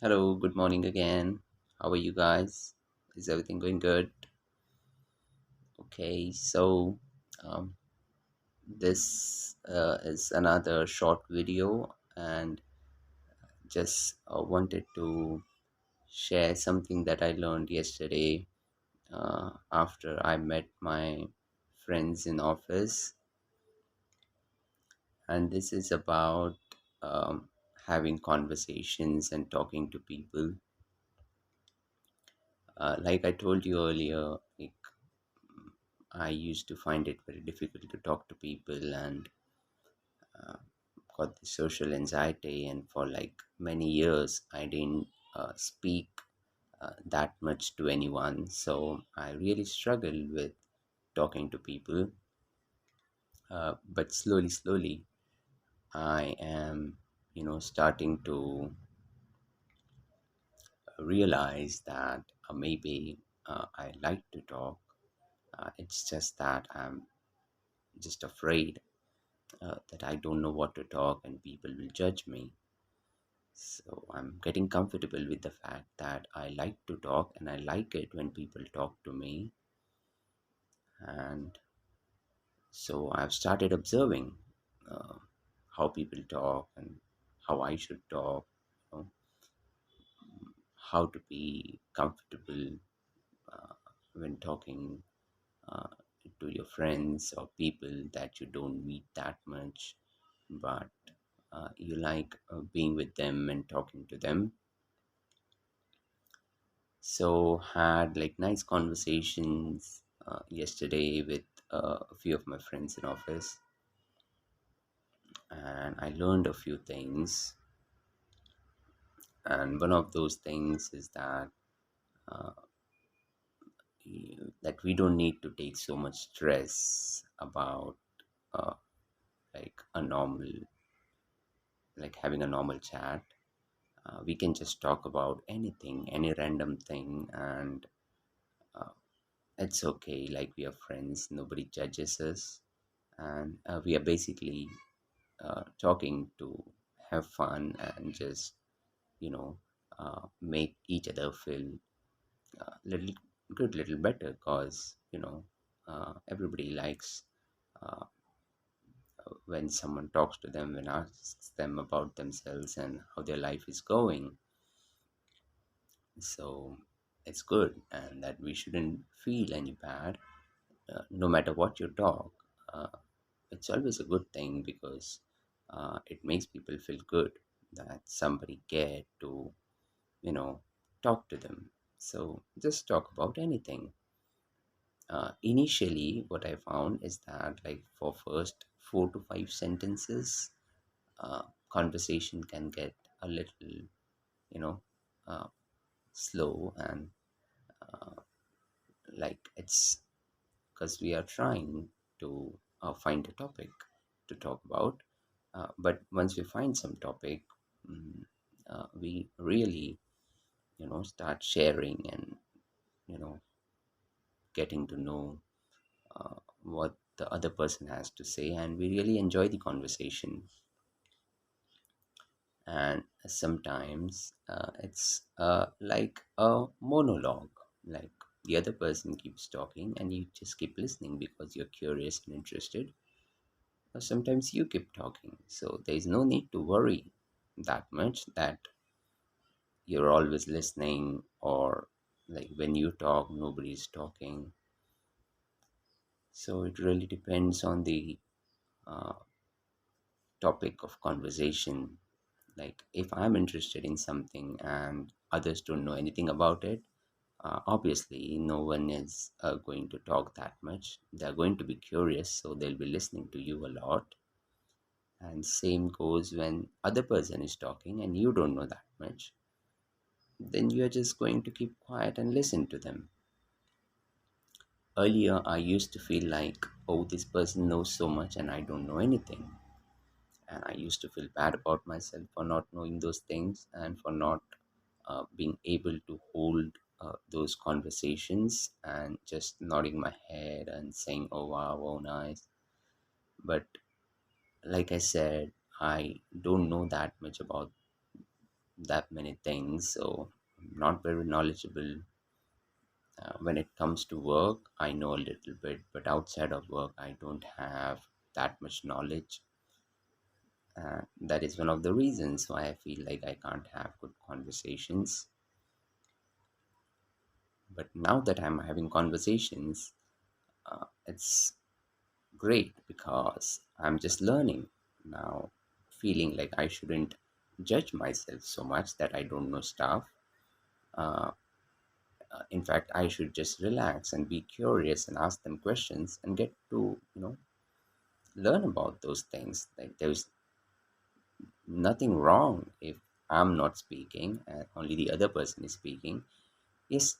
Hello, good morning again. How are you guys? Is everything going good? Okay, so um, this is another short video, and just wanted to share something that I learned yesterday after I met my friends in office, and this is about having conversations and talking to people. Like I told you earlier, like I used to find it very difficult to talk to people and uh, got the social anxiety. And for like many years, I didn't speak that much to anyone. So I really struggled with talking to people. But slowly, I am, starting to realize that maybe I like to talk. It's just that I'm just afraid that I don't know what to talk and people will judge me. So I'm getting comfortable with the fact that I like to talk and I like it when people talk to me. And so I've started observing uh, how people talk and how I should talk, you know, how to be comfortable uh, when talking uh, to your friends or people that you don't meet that much, but you like being with them and talking to them. So had like nice conversations yesterday with a few of my friends in office, and I learned a few things. And one of those things is that uh, that we don't need to take so much stress about uh, like a normal, like having a normal chat. We can just talk about anything, any random thing, and uh, it's okay. Like we are friends, nobody judges us, and we are basically talking to have fun and just you know make each other feel little good, little better, because everybody likes uh, when someone talks to them and asks them about themselves and how their life is going. So it's good, and that we shouldn't feel any bad no matter what you talk. uh, it's always a good thing because it makes people feel good that somebody cared to you know talk to them. So just talk about anything. Initially what I found is that like for first 4 to 5 sentences, uh, conversation can get a little you know uh, slow, and uh, like it's because we are trying to find a topic to talk about. But once we find some topic, mm, we really, start sharing and, you know, getting to know what the other person has to say, and we really enjoy the conversation. And sometimes it's like a monologue, like the other person keeps talking and you just keep listening because you're curious and interested. Or sometimes you keep talking, so there is no need to worry that much that you're always listening, or like when you talk nobody's talking. So it really depends on the uh, topic of conversation. Like if I'm interested in something and others don't know anything about it, obviously no one is going to talk that much. They're going to be curious, so they'll be listening to you a lot. And same goes when other person is talking and you don't know that much, then you're just going to keep quiet and listen to them. Earlier I used to feel like, oh, this person knows so much and I don't know anything, and I used to feel bad about myself for not knowing those things and for not being able to hold those conversations and just nodding my head and saying, oh wow, oh nice. But like I said, I don't know that much about that many things, so I'm not very knowledgeable. When it comes to work, I know a little bit, but outside of work, I don't have that much knowledge. That is one of the reasons why I feel like I can't have good conversations. But now that I'm having conversations, it's great because I'm just learning now, feeling like I shouldn't judge myself so much that I don't know stuff. Uh, in fact, I should just relax and be curious and ask them questions and get to, learn about those things. Like there's nothing wrong if I'm not speaking and only the other person is speaking. Yes,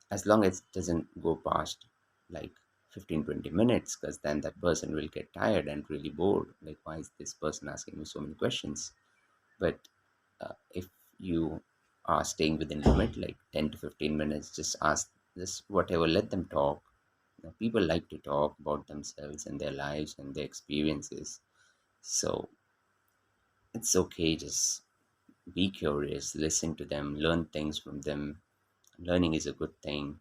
as long as it doesn't go past like 15-20 minutes, because then that person will get tired and really bored, like why is this person asking me so many questions. But if you are staying within limit like 10 to 15 minutes, just ask, just whatever, let them talk. People like to talk about themselves and their lives and their experiences, so it's okay, just be curious, listen to them, learn things from them. Learning is a good thing.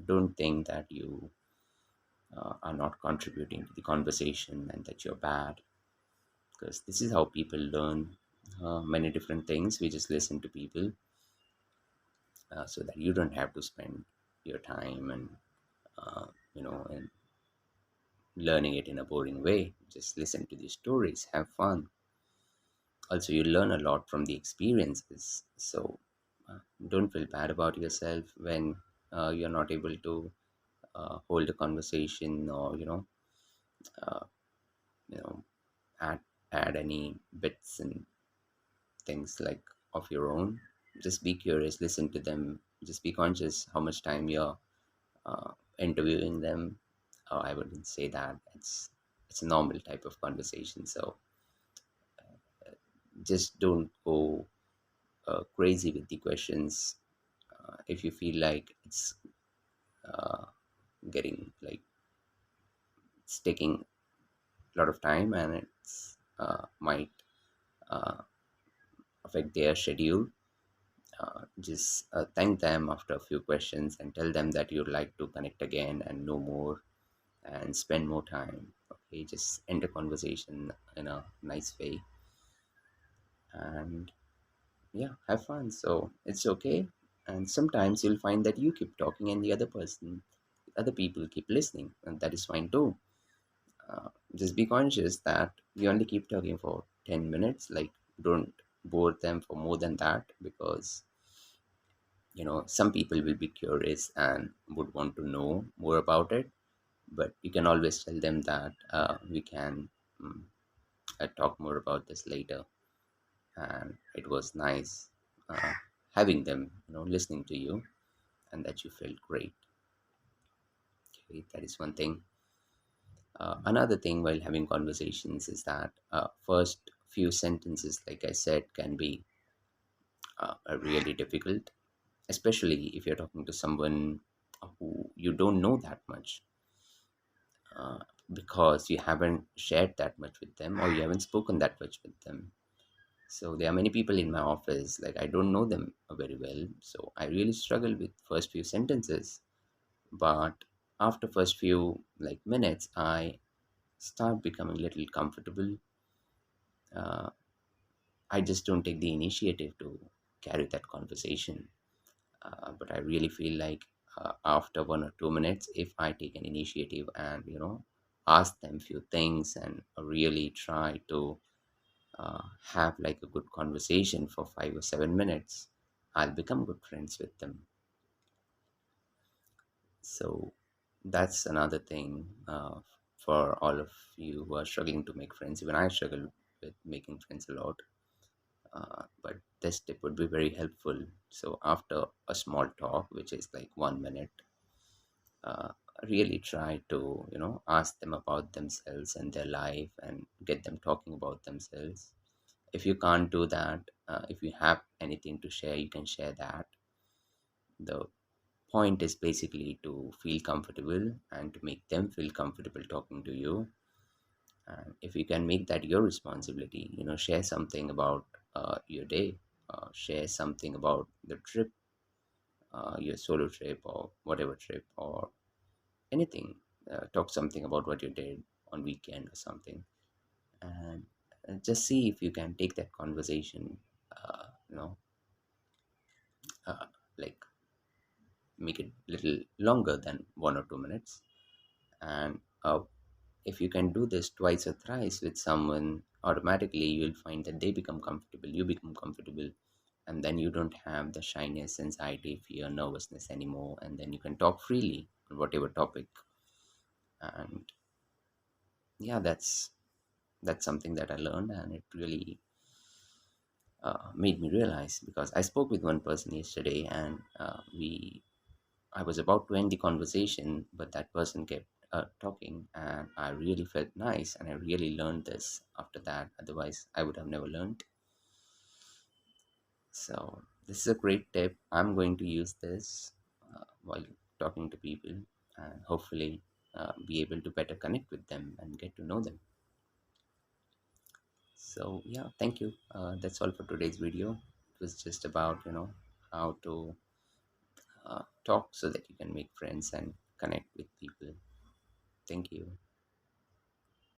Don't think that you are not contributing to the conversation and that you're bad, because this is how people learn many different things. We just listen to people so that you don't have to spend your time and and learning it in a boring way. Just listen to these stories, have fun. Also, you learn a lot from the experiences, so uh, don't feel bad about yourself when you're not able to hold a conversation, or uh, you know add add any bits and things like of your own. Just be curious, listen to them, just be conscious how much time you're interviewing them. I wouldn't say that it's a normal type of conversation, so just don't go crazy with the questions. If you feel like it's uh, getting like it's taking a lot of time and it's might uh, affect their schedule, just thank them after a few questions and tell them that you'd like to connect again and know more and spend more time. Okay, just end a conversation in a nice way and yeah, have fun. So it's okay. And sometimes you'll find that you keep talking and the other people keep listening, and that is fine too. Just be conscious that we only keep talking for 10 minutes. Like, don't bore them for more than that, because some people will be curious and would want to know more about it. But you can always tell them that we can mm, talk more about this later. And it was nice uh, having them listening to you, and that you felt great. Okay, that is one thing. Another thing while having conversations is that first few sentences, like I said, can be really difficult, especially if you're talking to someone who you don't know that much, uh, because you haven't shared that much with them or you haven't spoken that much with them. So there are many people in my office, like I don't know them very well. So I really struggle with first few sentences. But after first few like minutes, I start becoming a little comfortable. Uh, I just don't take the initiative to carry that conversation. But I really feel like after 1 or 2 minutes, if I take an initiative and ask them few things and really try to have like a good conversation for 5 or 7 minutes, I'll become good friends with them. So that's another thing for all of you who are struggling to make friends. Even I struggle with making friends a lot, but this tip would be very helpful. So after a small talk, which is like 1 minute, uh, really try to ask them about themselves and their life and get them talking about themselves. If you can't do that, if you have anything to share, you can share that. The point is basically to feel comfortable and to make them feel comfortable talking to you. And if you can make that your responsibility, share something about your day, share something about the trip, your solo trip or whatever trip or anything. Talk something about what you did on weekend or something, and just see if you can take that conversation, uh, you know, uh, like make it little longer than 1 or 2 minutes. And if you can do this twice or thrice with someone, automatically you'll find that they become comfortable, you become comfortable, and then you don't have the shyness, anxiety, fear, nervousness anymore, and then you can talk freely on whatever topic. And yeah, that's something that I learned, and it really made me realize, because I spoke with one person yesterday, and I was about to end the conversation, but that person kept talking, and I really felt nice, and I really learned this after that. Otherwise, I would have never learned. So this is a great tip. I'm going to use this while talking to people, and hopefully be able to better connect with them and get to know them. So yeah, thank you. That's all for today's video. It was just about how to talk so that you can make friends and connect with people. Thank you.